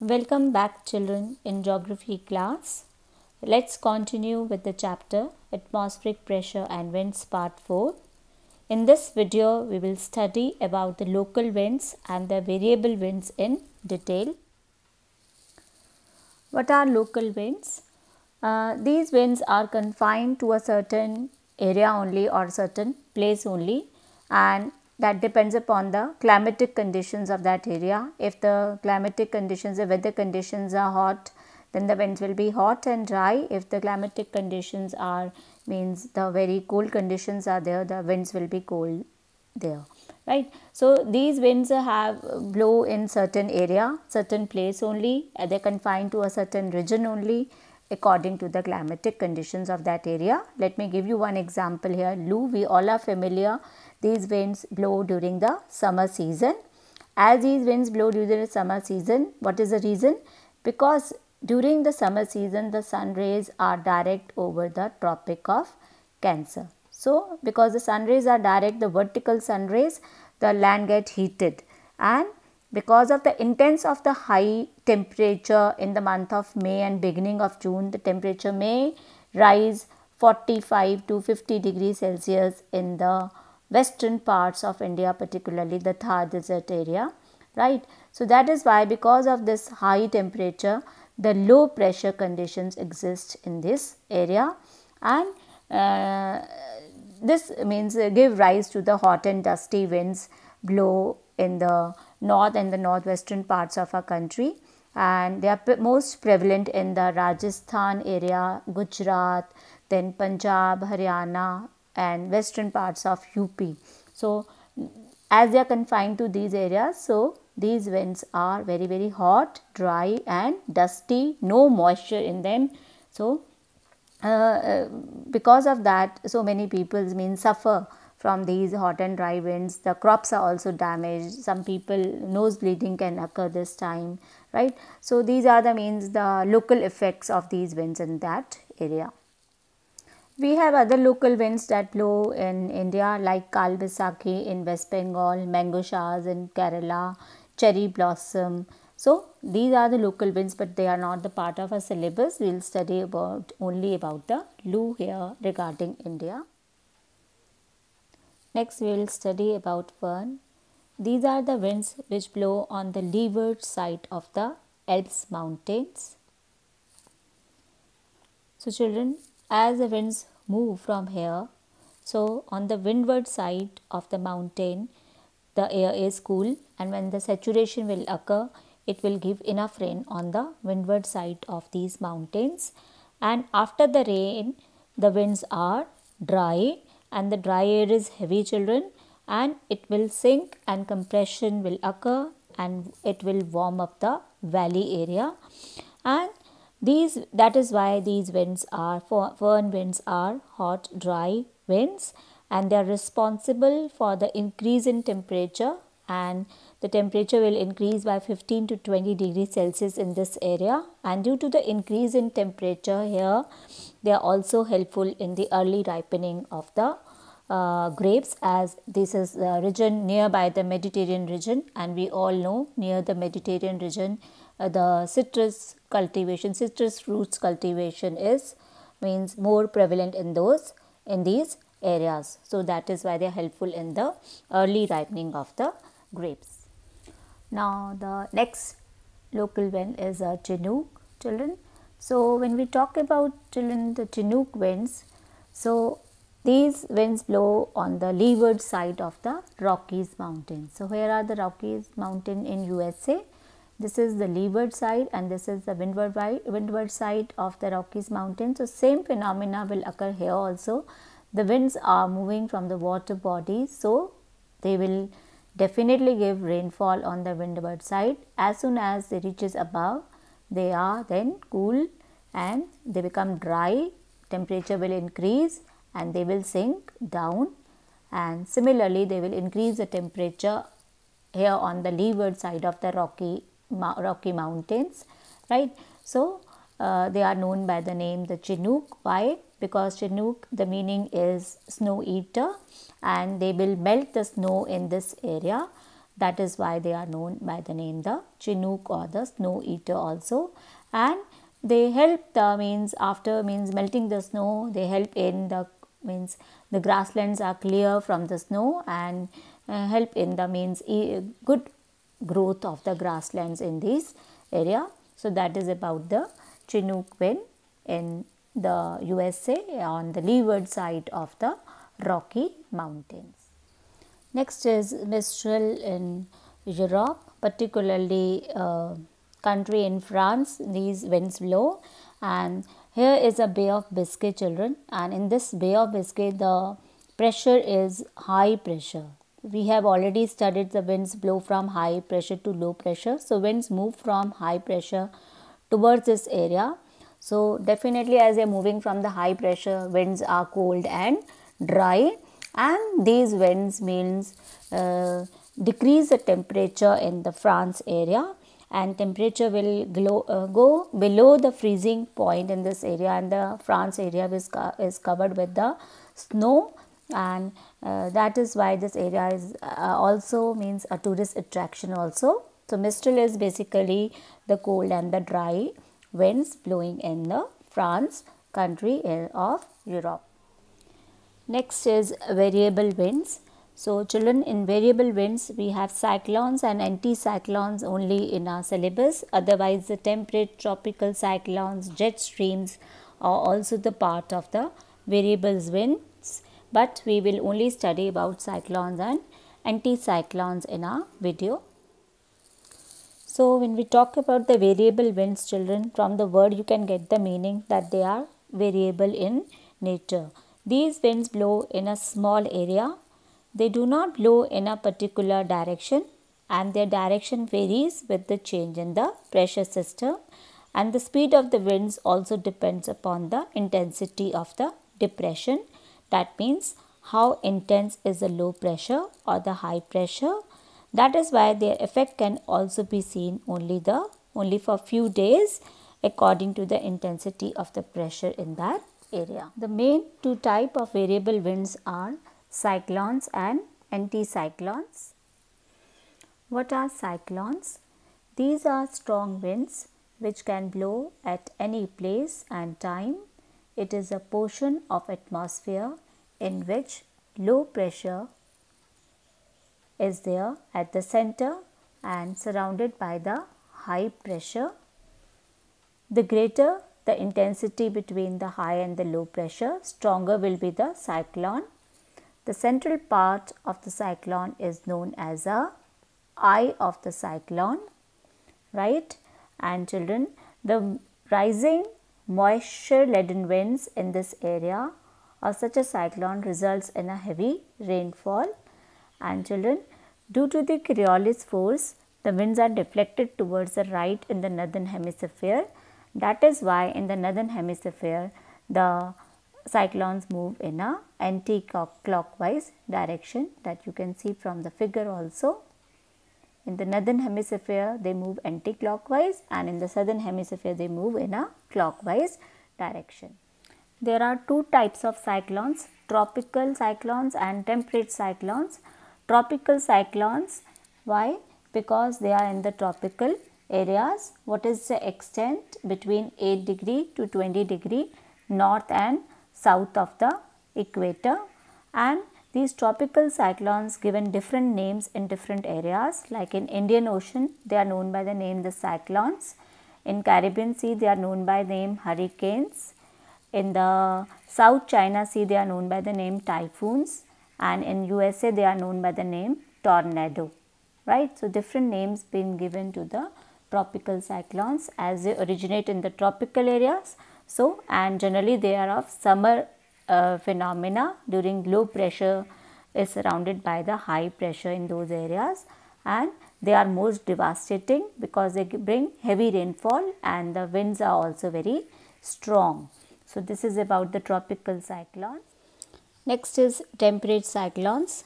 Welcome back, children, in geography class. Let's continue with the chapter Atmospheric Pressure and Winds Part 4. In this video, we will study about the local winds and the variable winds in detail. What are local winds? These winds are confined to a certain area only or certain place only, and that depends upon the climatic conditions of that area. If the climatic conditions, the weather conditions are hot, then the winds will be hot and dry. If the climatic conditions are means the very cold conditions are there, the winds will be cold there, right? So these winds have blow in certain area, certain place only. They are confined to a certain region only according to the climatic conditions of that area. Let me give you one example here. Lou, we all are familiar. These winds blow during the summer season. As these winds blow during the summer season, what is the reason? Because during the summer season, the sun rays are direct over the Tropic of Cancer. So, because the sun rays are direct, the vertical sun rays, the land get heated, and because of the intense of the high temperature in the month of May and beginning of June, the temperature may rise 45 to 50 degrees Celsius in the western parts of India, particularly the Thar desert area, right? So that is why, because of this high temperature, the low pressure conditions exist in this area, and this means give rise to the hot and dusty winds blow in the north and the northwestern parts of our country, and they are most prevalent in the Rajasthan area, Gujarat, then Punjab, Haryana and western parts of UP. So as they are confined to these areas, so these winds are very hot, dry and dusty, no moisture in them. So because of that, so many people suffer from these hot and dry winds. The crops are also damaged. Some people, nose bleeding can occur this time, right? So these are the local effects of these winds in that area. We have other local winds that blow in India, like Kal Baisakhi in West Bengal, mango showers in Kerala, cherry blossom. So these are the local winds, but they are not the part of our syllabus. We will study only about the Lou here regarding India. Next, we will study about Föhn. These are the winds which blow on the leeward side of the Alps mountains. So children, as the winds move from here, so on the windward side of the mountain, the air is cool, and when the saturation will occur, it will give enough rain on the windward side of these mountains. And after the rain, the winds are dry, and the dry air is heavy, children, and it will sink and compression will occur, and it will warm up the valley area. And that is why these winds are, Föhn winds are hot, dry winds, and they are responsible for the increase in temperature, and the temperature will increase by 15 to 20 degrees Celsius in this area. And due to the increase in temperature here, they are also helpful in the early ripening of the grapes, as this is the region nearby the Mediterranean region, and we all know near the Mediterranean region the citrus fruits cultivation is more prevalent in these areas. So that is why they are helpful in the early ripening of the grapes. Now the next local wind is Chinook, children. So when we talk about, children, the Chinook winds, so these winds blow on the leeward side of the Rockies mountains. So here are the Rockies mountain in USA. This is the leeward side, and this is the windward side of the Rockies mountain. So same phenomena will occur here also. The winds are moving from the water bodies, so they will definitely give rainfall on the windward side. As soon as they reaches above, they are then cool and they become dry. Temperature will increase and they will sink down, and similarly they will increase the temperature here on the leeward side of the Rocky mountains, right? So they are known by the name the Chinook. Why? Because Chinook, the meaning is snow eater, and they will melt the snow in this area, That is why they are known by the name the Chinook or the snow eater also. And they help after melting the snow, they help in the grasslands are clear from the snow, and help in the good growth of the grasslands in this area. So that is about the Chinook wind in the USA on the leeward side of the Rocky Mountains. Next is Mistral in Europe, particularly country in France. These winds blow, and here is a Bay of Biscay, children, and in this Bay of Biscay the pressure is high pressure. We have already studied the winds blow from high pressure to low pressure. So winds move from high pressure towards this area. So definitely as they are moving from the high pressure, winds are cold and dry, and these winds decrease the temperature in the France area, and temperature will go below the freezing point in this area, and the France area is covered with the snow, and that is why this area is also a tourist attraction also. So Mistral is basically the cold and the dry winds blowing in the France country of Europe. Next is variable winds. So children, in variable winds we have cyclones and anticyclones only in our syllabus. Otherwise the temperate, tropical cyclones, jet streams are also the part of the variable winds, but we will only study about cyclones and anticyclones in our video. So when we talk about the variable winds, children, from the word you can get the meaning that they are variable in nature. These winds blow in a small area. They do not blow in a particular direction, and their direction varies with the change in the pressure system, and the speed of the winds also depends upon the intensity of the depression. That means how intense is the low pressure or the high pressure. That is why their effect can also be seen only for few days according to the intensity of the pressure in that area. The main two types of variable winds are cyclones and anticyclones. What are cyclones? These are strong winds which can blow at any place and time. It is a portion of atmosphere in which low pressure is there at the center and surrounded by the high pressure. The greater the intensity between the high and the low pressure, stronger will be the cyclone. The central part of the cyclone is known as a eye of the cyclone, right? And children, the rising moisture laden winds in this area of such a cyclone results in a heavy rainfall. And children, due to the Coriolis force, the winds are deflected towards the right in the northern hemisphere. That is why in the northern hemisphere the cyclones move in a anti-clockwise direction, that you can see from the figure also. In the northern hemisphere they move anti-clockwise, and in the southern hemisphere they move in a clockwise direction. There are two types of cyclones, tropical cyclones and temperate cyclones. Tropical cyclones, why? Because they are in the tropical areas. What is the extent? Between 8 degree to 20 degree north and south of the equator, and these tropical cyclones given different names in different areas. Like in Indian Ocean they are known by the name the cyclones, in Caribbean Sea they are known by the name hurricanes, in the South China Sea they are known by the name typhoons, and in USA they are known by the name tornado, right? So different names been given to the tropical cyclones as they originate in the tropical areas. So, and generally they are of summer phenomena during low pressure is surrounded by the high pressure in those areas, and they are most devastating because they bring heavy rainfall and the winds are also very strong. So this is about the tropical cyclones. Next is temperate cyclones.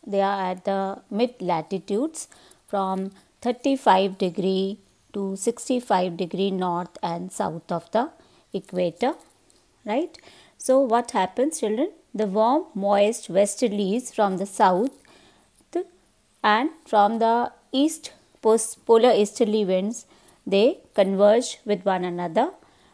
They are at the mid latitudes from 35 degree to 65 degree north and south of the equator, right? So what happens, children? The warm moist westerlies from the south and from the east polar easterly winds, they converge with one another,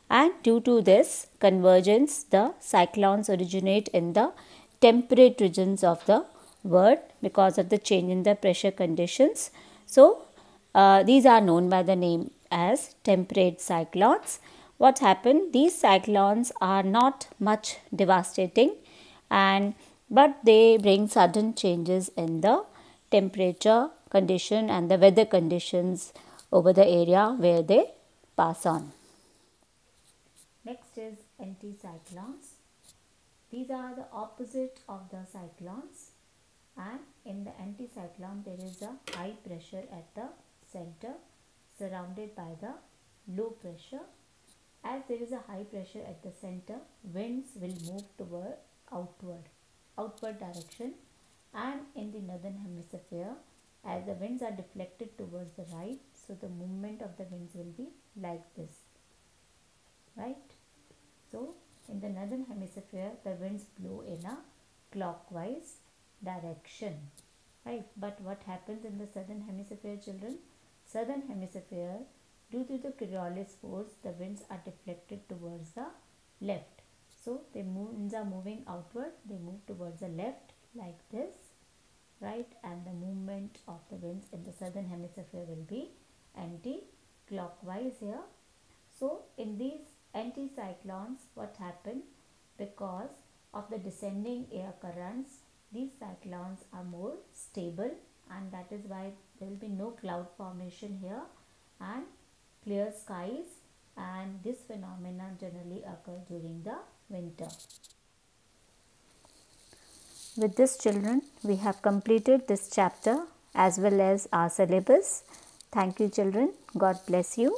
and due to this convergence, the cyclones originate in the temperate regions of the world because of the change in the pressure conditions. So, these are known by the name as temperate cyclones. What happened? These cyclones are not much devastating, but they bring sudden changes in the temperature condition and the weather conditions over the area where they pass on. Next is anticyclones. These are the opposite of the cyclones, and in the anticyclone there is a high pressure at the center surrounded by the low pressure. As there is a high pressure at the center, winds will move toward outward direction, and in the northern hemisphere, as the winds are deflected towards the right, so the movement of the winds will be like this, right? So in the northern hemisphere, the winds blow in a clockwise direction, right? But what happens in the southern hemisphere, children? Southern hemisphere, due to the Coriolis force, the winds are deflected towards the left. So the winds are moving outward, they move towards the left like this, right? And the movement of the winds in the southern hemisphere will be anti-clockwise here. So in these anticyclones, what happened? Because of the descending air currents, these cyclones are more stable, and that is why there will be no cloud formation here and clear skies, and this phenomenon generally occur during the winter. With this, children, we have completed this chapter as well as our syllabus. Thank you, children. God bless you.